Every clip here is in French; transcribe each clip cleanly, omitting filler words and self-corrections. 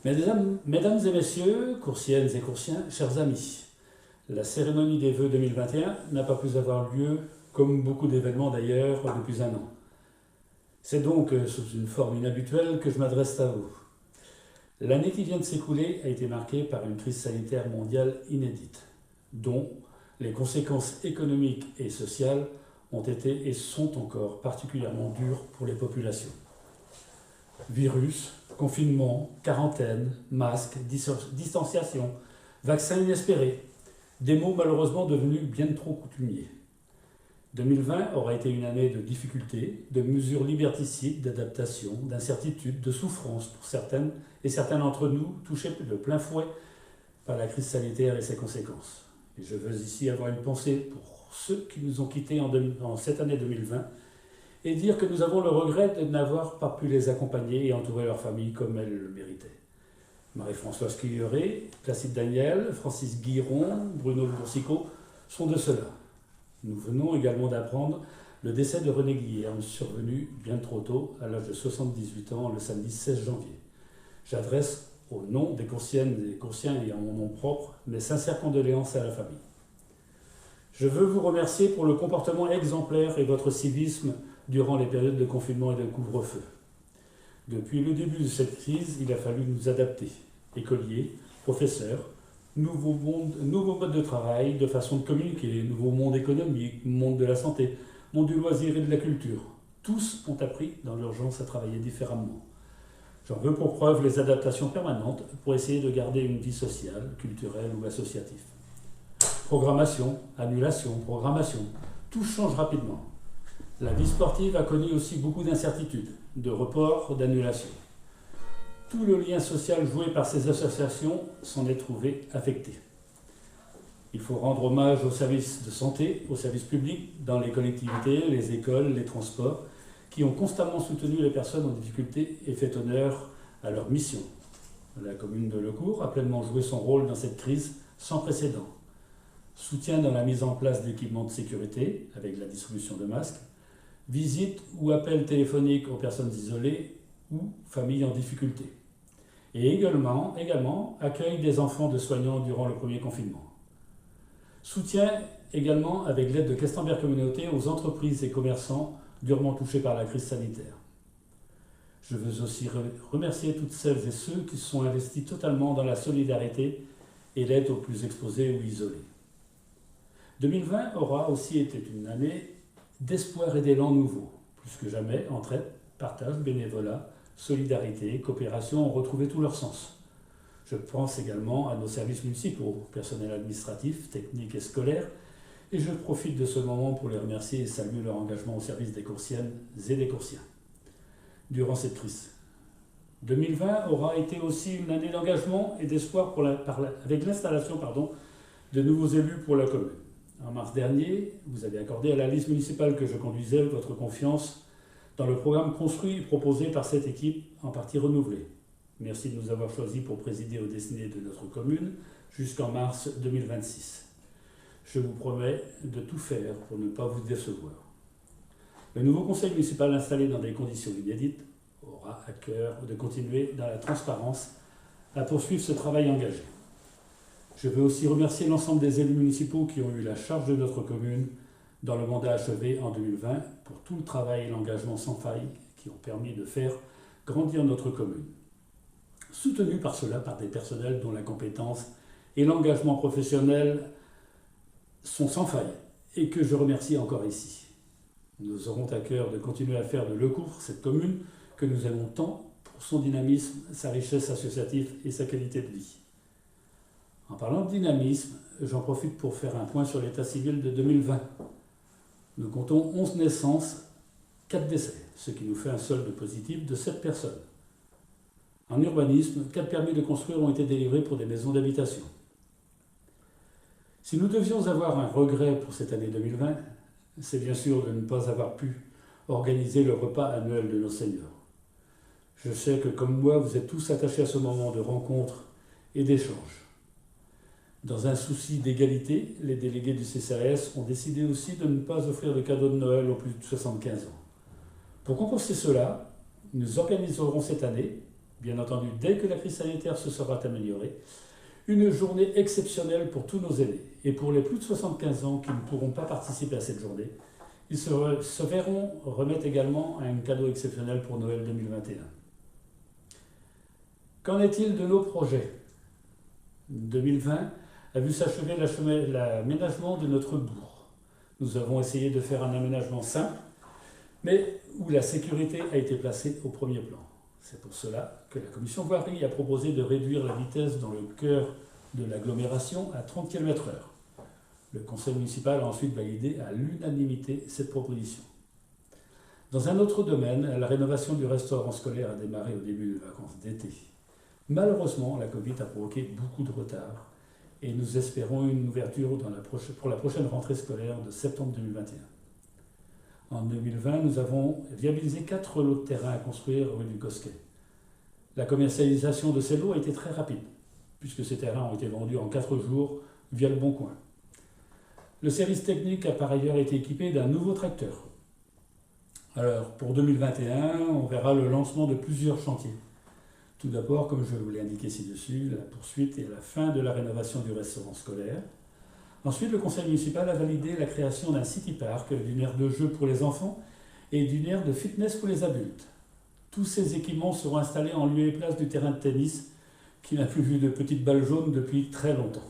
Mesdames et messieurs, coursiennes et coursiens, chers amis, la cérémonie des vœux 2021 n'a pas pu avoir lieu, comme beaucoup d'événements d'ailleurs, depuis un an. C'est donc sous une forme inhabituelle que je m'adresse à vous. L'année qui vient de s'écouler a été marquée par une crise sanitaire mondiale inédite, dont les conséquences économiques et sociales ont été et sont encore particulièrement dures pour les populations. Virus, confinement, quarantaine, masques, distanciation, vaccins inespérés, des mots malheureusement devenus bien trop coutumiers. 2020 aura été une année de difficultés, de mesures liberticides, d'adaptation, d'incertitudes, de souffrances pour certaines et certains d'entre nous touchés de plein fouet par la crise sanitaire et ses conséquences. Et je veux ici avoir une pensée pour ceux qui nous ont quittés en cette année 2020 et dire que nous avons le regret de n'avoir pas pu les accompagner et entourer leur famille comme elles le méritaient. Marie-Françoise Quilleret, Placide Daniel, Francis Guiron, Bruno Boursicot sont de ceux-là. Nous venons également d'apprendre le décès de René Guilherme, survenu bien trop tôt, à l'âge de 78 ans, le samedi 16 janvier. J'adresse au nom des coursiennes et des coursiens et en mon nom propre mes sincères condoléances à la famille. Je veux vous remercier pour le comportement exemplaire et votre civisme durant les périodes de confinement et de couvre-feu. Depuis le début de cette crise, il a fallu nous adapter. Écoliers, professeurs, nouveaux modes de travail, de façon de communiquer, nouveau monde économique, monde de la santé, monde du loisir et de la culture. Tous ont appris dans l'urgence à travailler différemment. J'en veux pour preuve les adaptations permanentes pour essayer de garder une vie sociale, culturelle ou associative. Programmation, annulation, programmation, tout change rapidement. La vie sportive a connu aussi beaucoup d'incertitudes, de reports, d'annulations. Tout le lien social joué par ces associations s'en est trouvé affecté. Il faut rendre hommage aux services de santé, aux services publics, dans les collectivités, les écoles, les transports, qui ont constamment soutenu les personnes en difficulté et fait honneur à leur mission. La commune de Lecourt a pleinement joué son rôle dans cette crise sans précédent. Soutien dans la mise en place d'équipements de sécurité, avec la distribution de masques, visite ou appel téléphonique aux personnes isolées ou familles en difficulté. Et également accueil des enfants de soignants durant le premier confinement. Soutien également avec l'aide de Questenberg Communauté aux entreprises et commerçants durement touchés par la crise sanitaire. Je veux aussi remercier toutes celles et ceux qui se sont investis totalement dans la solidarité et l'aide aux plus exposés ou isolés. 2020 aura aussi été une année d'espoir et d'élan nouveau. Plus que jamais, entraide, partage, bénévolat, solidarité, coopération ont retrouvé tout leur sens. Je pense également à nos services municipaux, personnel administratif, technique et scolaire, et je profite de ce moment pour les remercier et saluer leur engagement au service des coursiennes et des coursiens durant cette crise. 2020 aura été aussi une année d'engagement et d'espoir avec l'installation de nouveaux élus pour la commune. En mars dernier, vous avez accordé à la liste municipale que je conduisais votre confiance dans le programme construit et proposé par cette équipe en partie renouvelée. Merci de nous avoir choisis pour présider aux destinées de notre commune jusqu'en mars 2026. Je vous promets de tout faire pour ne pas vous décevoir. Le nouveau conseil municipal installé dans des conditions inédites aura à cœur de continuer dans la transparence à poursuivre ce travail engagé. Je veux aussi remercier l'ensemble des élus municipaux qui ont eu la charge de notre commune dans le mandat achevé en 2020 pour tout le travail et l'engagement sans faille qui ont permis de faire grandir notre commune. Soutenus par cela par des personnels dont la compétence et l'engagement professionnel sont sans faille et que je remercie encore ici. Nous aurons à cœur de continuer à faire de Lecourt cette commune que nous aimons tant pour son dynamisme, sa richesse associative et sa qualité de vie. En parlant de dynamisme, j'en profite pour faire un point sur l'état civil de 2020. Nous comptons 11 naissances, 4 décès, ce qui nous fait un solde positif de 7 personnes. En urbanisme, 4 permis de construire ont été délivrés pour des maisons d'habitation. Si nous devions avoir un regret pour cette année 2020, c'est bien sûr de ne pas avoir pu organiser le repas annuel de nos seniors. Je sais que comme moi, vous êtes tous attachés à ce moment de rencontre et d'échange. Dans un souci d'égalité, les délégués du CCAS ont décidé aussi de ne pas offrir de cadeaux de Noël aux plus de 75 ans. Pour compenser cela, nous organiserons cette année, bien entendu dès que la crise sanitaire se sera améliorée, une journée exceptionnelle pour tous nos aînés. Et pour les plus de 75 ans qui ne pourront pas participer à cette journée, ils se verront remettre également un cadeau exceptionnel pour Noël 2021. Qu'en est-il de nos projets ? 2020 a vu s'achever l'aménagement de notre bourg. Nous avons essayé de faire un aménagement simple, mais où la sécurité a été placée au premier plan. C'est pour cela que la commission voirie a proposé de réduire la vitesse dans le cœur de l'agglomération à 30 km/h. Le conseil municipal a ensuite validé à l'unanimité cette proposition. Dans un autre domaine, la rénovation du restaurant scolaire a démarré au début des vacances d'été. Malheureusement, la Covid a provoqué beaucoup de retard et nous espérons une ouverture pour la prochaine rentrée scolaire de septembre 2021. En 2020, nous avons viabilisé 4 lots de terrain à construire rue du Cosquet. La commercialisation de ces lots a été très rapide, puisque ces terrains ont été vendus en 4 jours via le Bon Coin. Le service technique a par ailleurs été équipé d'un nouveau tracteur. Alors, pour 2021, on verra le lancement de plusieurs chantiers. Tout d'abord, comme je vous l'ai indiqué ci-dessus, la poursuite et la fin de la rénovation du restaurant scolaire. Ensuite, le conseil municipal a validé la création d'un city park, d'une aire de jeu pour les enfants et d'une aire de fitness pour les adultes. Tous ces équipements seront installés en lieu et place du terrain de tennis qui n'a plus vu de petites balles jaunes depuis très longtemps.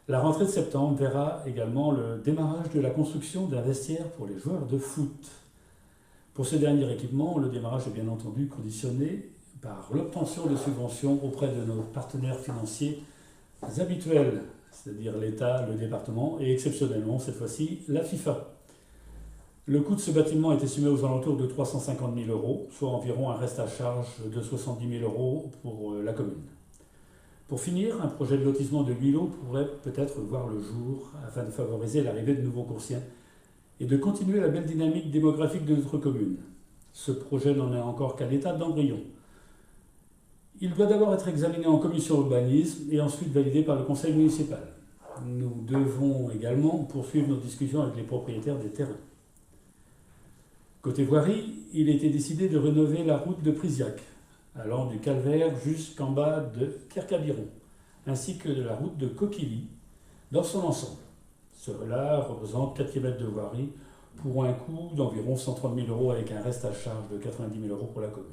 La rentrée de septembre verra également le démarrage de la construction d'un vestiaire pour les joueurs de foot. Pour ce dernier équipement, le démarrage est bien entendu conditionné par l'obtention de subventions auprès de nos partenaires financiers habituels, c'est-à-dire l'État, le département et exceptionnellement, cette fois-ci, la FIFA. Le coût de ce bâtiment est estimé aux alentours de 350 000 €, soit environ un reste à charge de 70 000 € pour la commune. Pour finir, un projet de lotissement de 8 lots pourrait peut-être voir le jour afin de favoriser l'arrivée de nouveaux Coursiens et de continuer la belle dynamique démographique de notre commune. Ce projet n'en est encore qu'à l'état d'embryon. Il doit d'abord être examiné en commission urbanisme et ensuite validé par le conseil municipal. Nous devons également poursuivre nos discussions avec les propriétaires des terrains. Côté voirie, il a été décidé de rénover la route de Prisiac, allant du Calvaire jusqu'en bas de Kercabiron, ainsi que de la route de Coquilly dans son ensemble. Cela représente 4 km de voirie pour un coût d'environ 130 000 € avec un reste à charge de 90 000 € pour la commune.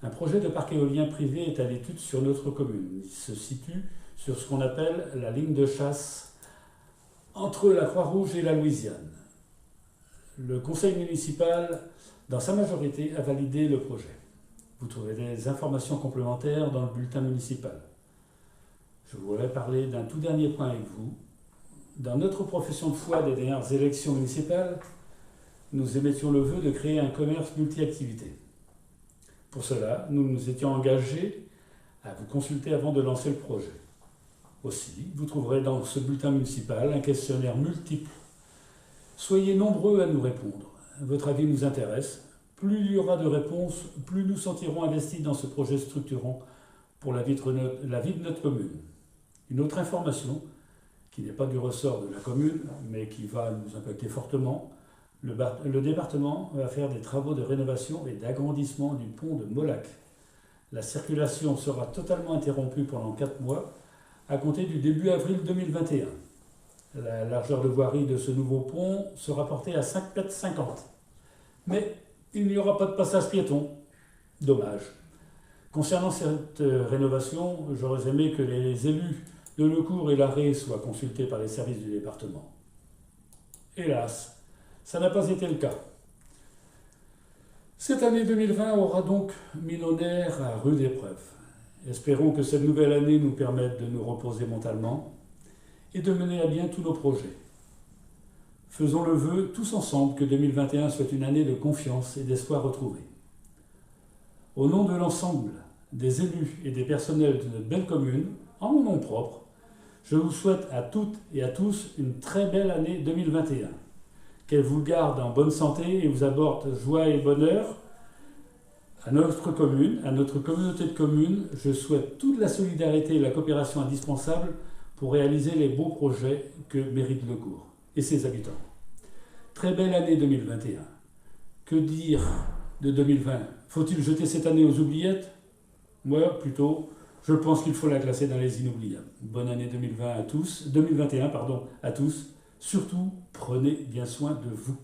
Un projet de parc éolien privé est à l'étude sur notre commune. Il se situe sur ce qu'on appelle la ligne de chasse entre la Croix-Rouge et la Louisiane. Le conseil municipal, dans sa majorité, a validé le projet. Vous trouverez des informations complémentaires dans le bulletin municipal. Je voudrais parler d'un tout dernier point avec vous. Dans notre profession de foi des dernières élections municipales, nous émettions le vœu de créer un commerce multi-activités. Pour cela, nous nous étions engagés à vous consulter avant de lancer le projet. Aussi, vous trouverez dans ce bulletin municipal un questionnaire multiple. Soyez nombreux à nous répondre. Votre avis nous intéresse. Plus il y aura de réponses, plus nous sentirons investis dans ce projet structurant pour la vie de notre commune. Une autre information, qui n'est pas du ressort de la commune, mais qui va nous impacter fortement, le département va faire des travaux de rénovation et d'agrandissement du pont de Molac. La circulation sera totalement interrompue pendant 4 mois, à compter du début avril 2021. La largeur de voirie de ce nouveau pont sera portée à 5,50 m. Mais il n'y aura pas de passage piéton. Dommage. Concernant cette rénovation, j'aurais aimé que les élus de Lecourt et l'Arré soient consultés par les services du département. Hélas, ça n'a pas été le cas. Cette année 2020 aura donc mis nos nerfs à rude épreuve. Espérons que cette nouvelle année nous permette de nous reposer mentalement et de mener à bien tous nos projets. Faisons le vœu tous ensemble que 2021 soit une année de confiance et d'espoir retrouvé. Au nom de l'ensemble des élus et des personnels de notre belle commune, en mon nom propre, je vous souhaite à toutes et à tous une très belle année 2021. Qu'elle vous garde en bonne santé et vous apporte joie et bonheur à notre commune, à notre communauté de communes. Je souhaite toute la solidarité et la coopération indispensables pour réaliser les beaux projets que mérite Lecourt et ses habitants. Très belle année 2021. Que dire de 2020. Faut-il jeter cette année aux oubliettes? Moi, plutôt, je pense qu'il faut la classer dans les inoubliables. Bonne année 2020 à tous, 2021 pardon, à tous. Surtout, prenez bien soin de vous.